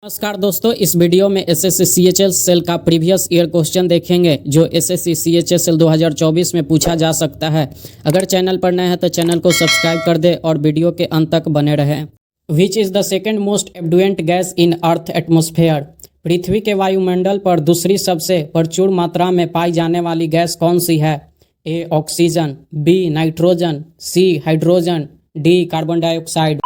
नमस्कार दोस्तों, इस वीडियो में एसएससी सीएचएल सेल का प्रीवियस ईयर क्वेश्चन देखेंगे जो एसएससी सीएचएल सेल 2024 में पूछा जा सकता है। अगर चैनल पर नए हैं तो चैनल को सब्सक्राइब कर दे और वीडियो के अंत तक बने रहें। Which is the second most abundant gas in earth atmosphere? पृथ्वी के वायुमंडल पर दूसरी सबसे प्रचुर मात्रा में पाई जाने वाली गैस कौन सी है? A oxygen, B nitrogen, C hydrogen, D carbon dioxide.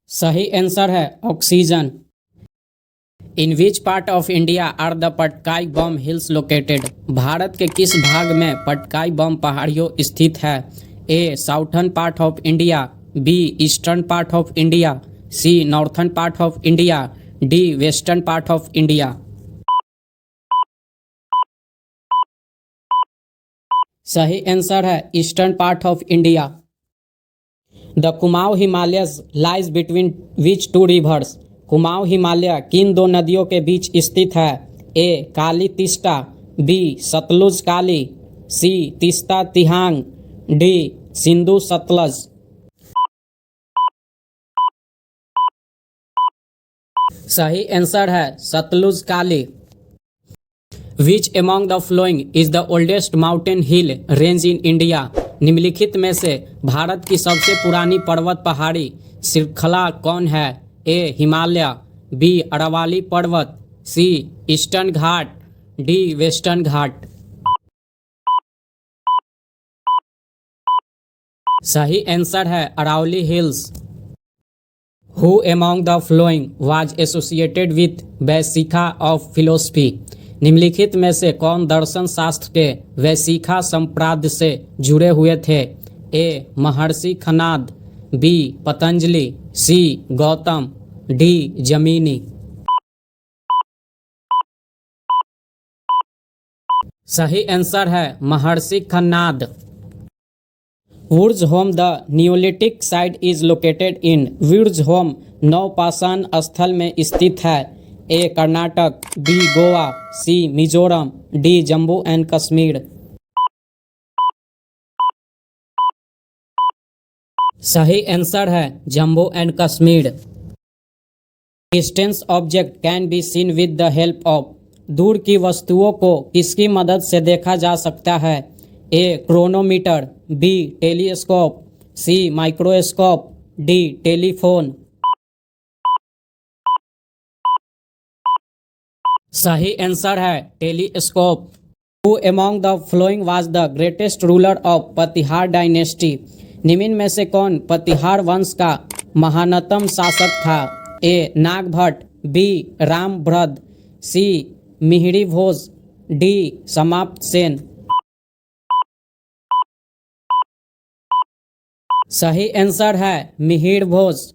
सही आंसर है oxygen. In which part of India are the Patkai Bum hills located? भारत के किस भाग में पटकाई बम पहाड़ियों स्थित है? A southern part of India, B eastern part of India, C northern part of India, D western part of India. सही आंसर है eastern part of India. The Kumaon Himalayas lies between which two rivers? Kumaon Himalaya किन दो नदियों के बीच स्थित है? A Kali Teesta, B Sutlej Kali, C Teesta Dihang, D Sindhu Sutlej. सही आंसर है Sutlej Kali. Which among the following is the oldest mountain hill range in India? निम्नलिखित में से भारत की सबसे पुरानी पर्वत पहाड़ी श्रृंखला कौन है? ए हिमालय, बी अरावली पर्वत, C eastern Ghat, D western Ghat. सही आंसर है Aravalli hills. Who among the following was associated with Vaisheshika of philosophy? निम्नलिखित में से कौन दर्शन शास्त्र के वैशिखा संप्राद से जुड़े हुए थे? A Maharishi Kanad, B Patanjali, C Gautam, D Jaimini. सही आंसर है Maharishi Kanad. Burzahom the neolithic site is located in? Burzahom नवपाषाण स्थल में स्थित है। A Karnataka, B Goa, C Mizoram, D Jammu and Kashmir. सही आंसर है Jammu and Kashmir. Distance object can be seen with the help of? दूर की वस्तुओं को किसकी मदद से देखा जा सकता है? A chronometer, B telescope, C microscope, D telephone. सही आंसर है telescope. Who among the following was the greatest ruler of Pratihara dynasty? निम्न में से कौन प्रतिहार वंश का महानतम शासक था? ए नागभट्ट, बी रामभद्र, सी मिहिर भोज, डी समाप्त सेन। सही आंसर है मिहिर भोज।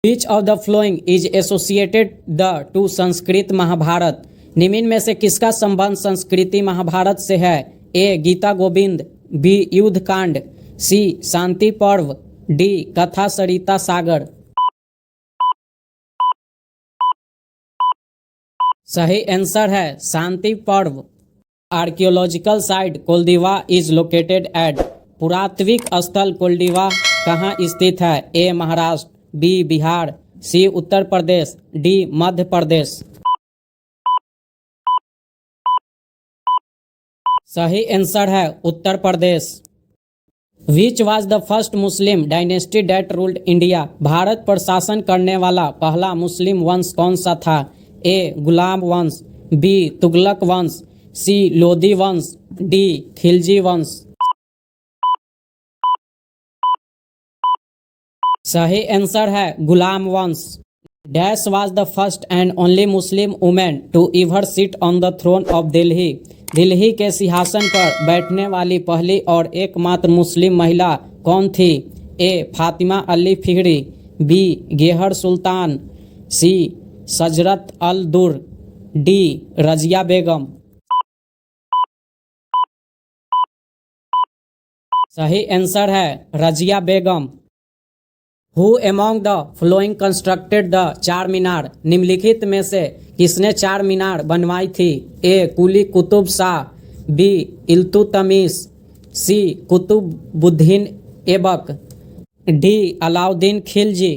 Which of the flowing is associated the to Sanskrit Mahabharat? निम्न में से किसका संबंध संस्कृति महाभारत से है? ए गीता गोविंद, बी युद्ध कांड, सी शांति पर्व, डी कथा सरिता सागर। सही आंसर है Shanti Parv. Archaeological site Koldihwa is located at? पुरातात्विक स्थल कोलडिवा कहाँ स्थित है? A Maharashtra, B Bihar, C Uttar Pradesh, D Madhya Pradesh. सही आंसर है Uttar Pradesh. Which was the first Muslim dynasty that ruled India? Bharat पर शासन करने वाला पहला मुस्लिम वंश कौन सा था? ए गुलाम वंश, बी तुगलक वंश, सी लोधी वंश, डी खिलजी वंश। सही आंसर है गुलाम वंश। Dash was the first and only Muslim women to ever sit on the throne of Delhi? Delhi के सिंहासन पर बैठने वाली पहली और एकमात्र मुस्लिम महिला कौन थी? A Fatima Ali Fihri, B Gauhar Sultan, C Shajarat al Durr, D Razia Begum. सही आंसर है Razia Begum. Who among the following constructed the Char Minar? निम्नलिखित में से किसने चार मीनार बनवाई थी? A Quli Qutb Shah, B Iltutmish, C Qutbuddin Aibak, D Alauddin Khilji.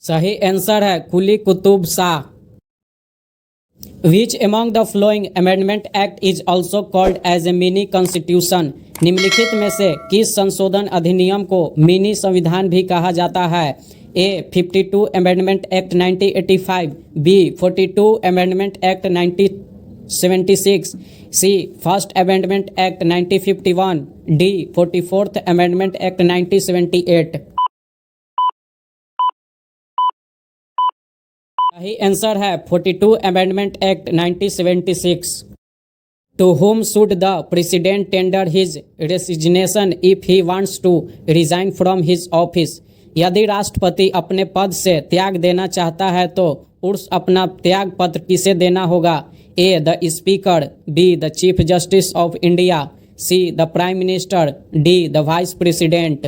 सही आंसर है Quli Qutb Shah. Which among the following amendment act is also called as a mini constitution. निम्नलिखित में से किस संशोधन अधिनियम को मिनी संविधान भी कहा जाता है? A 52 amendment act 1985, B 42 amendment act 1976, C first amendment act 1951, D 44th amendment act 1978। सही आंसर है 42 amendment act 1976। To whom should the president tender his resignation if he wants to resign from his office? यदि राष्ट्रपति अपने पद से त्याग देना चाहता है तो उर्स अपना त्याग पत्र किसे देना होगा? A the speaker, B the chief justice of India, C the prime minister, D the vice president.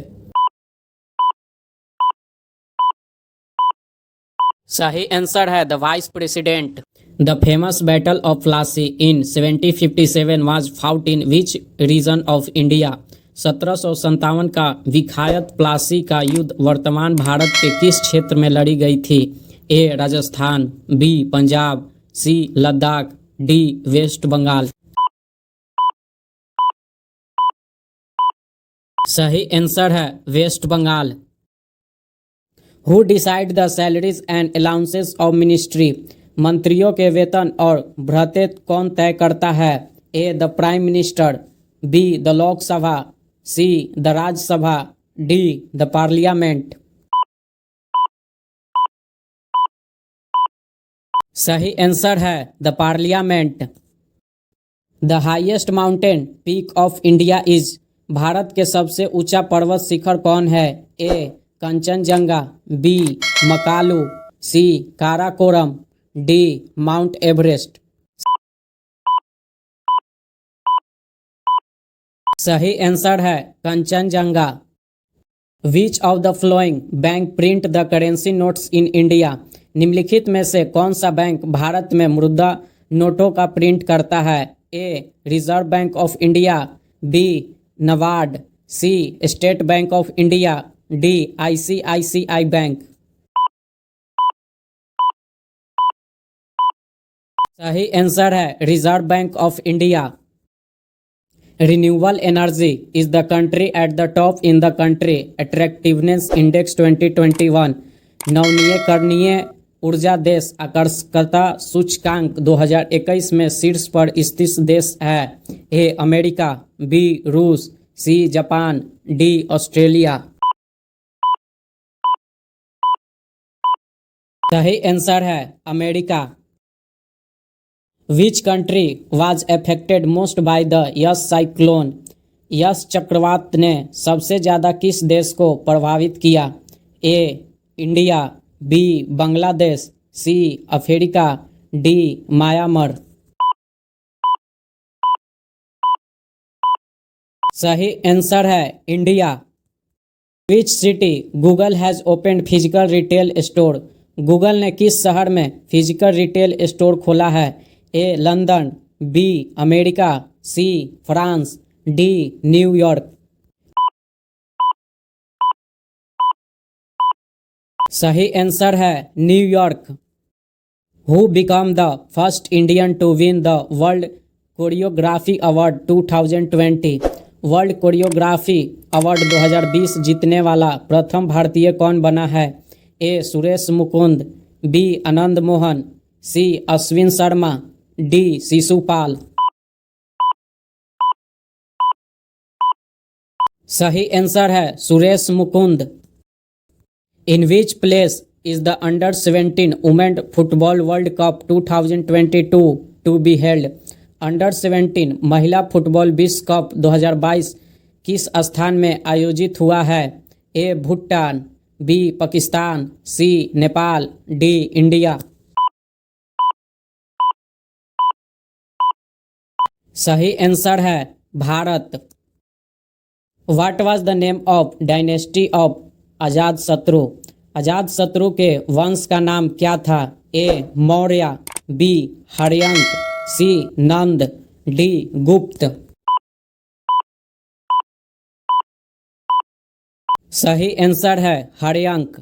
सही आंसर है the vice president. The famous battle of Plassey in 1757 was fought in which region of India. 1757 का विख्यात प्लासी का युद्ध वर्तमान भारत के किस क्षेत्र में लड़ी गई थी? A Rajasthan, B Punjab, C Ladakh, D West Bengal. सही आंसर है West Bengal. Who decide the salaries and allowances of ministry. मंत्रियों के वेतन और भत्ते कौन तय करता है? A the prime minister, B the Lok Sabha, C the Rajya Sabha, D the parliament. सही आंसर है the parliament. The highest mountain peak of India is. भारत के सबसे ऊंचा पर्वत शिखर कौन है? A Kanchenjunga, B Makalu, C Karakoram, D mount Everest. सही आंसर है Kanchenjunga. Which of the flowing bank print the currency notes in India. निम्नलिखित में से कौन सा बैंक भारत में मुद्रा नोटों का प्रिंट करता है? A reserve bank of India, B NABARD, C state bank of India, D ICICI bank. सही आंसर है reserve bank of India. Renewable energy is the country at the top in the country attractiveness index 2021। नवीकरणीय ऊर्जा देश आकर्षकता सूचकांक 2021 में शीर्ष पर स्थित देश है? ए अमेरिका, बी रूस, सी जापान, डी ऑस्ट्रेलिया। सही आंसर है America. Which country was affected most by the Yaas cyclone. Yaas चक्रवात ने सबसे ज़्यादा किस देश को प्रभावित किया? A India, B Bangladesh, C Africa, D Myanmar. सही आंसर है India. Which city Google has opened physical retail store. Google ने किस शहर में फिजिकल रिटेल स्टोर खोला है? A London, B America, C France, D New York. सही आंसर है New York. Who become the first Indian to win the world choreography award 2020। World choreography award 2020 जीतने वाला प्रथम भारतीय कौन बना है? A Suresh Mukund, B Anand Mohan, C Ashwin Sharma, D Shishupal. सही आंसर है Suresh Mukund. In which place is the under women football world cup 2022 to be held. Under महिला फुटबॉल विश्व कप 2022 किस स्थान में आयोजित हुआ है? A Bhutan, B Pakistan, C Nepal, D India. सही आंसर है Bharat. What was the name of dynasty of Ajatashatru. Ajatashatru के वंश का नाम क्या था? ए मौर्य, बी हर्यंक, सी नंद, डी गुप्त। सही आंसर है हर्याङ्क।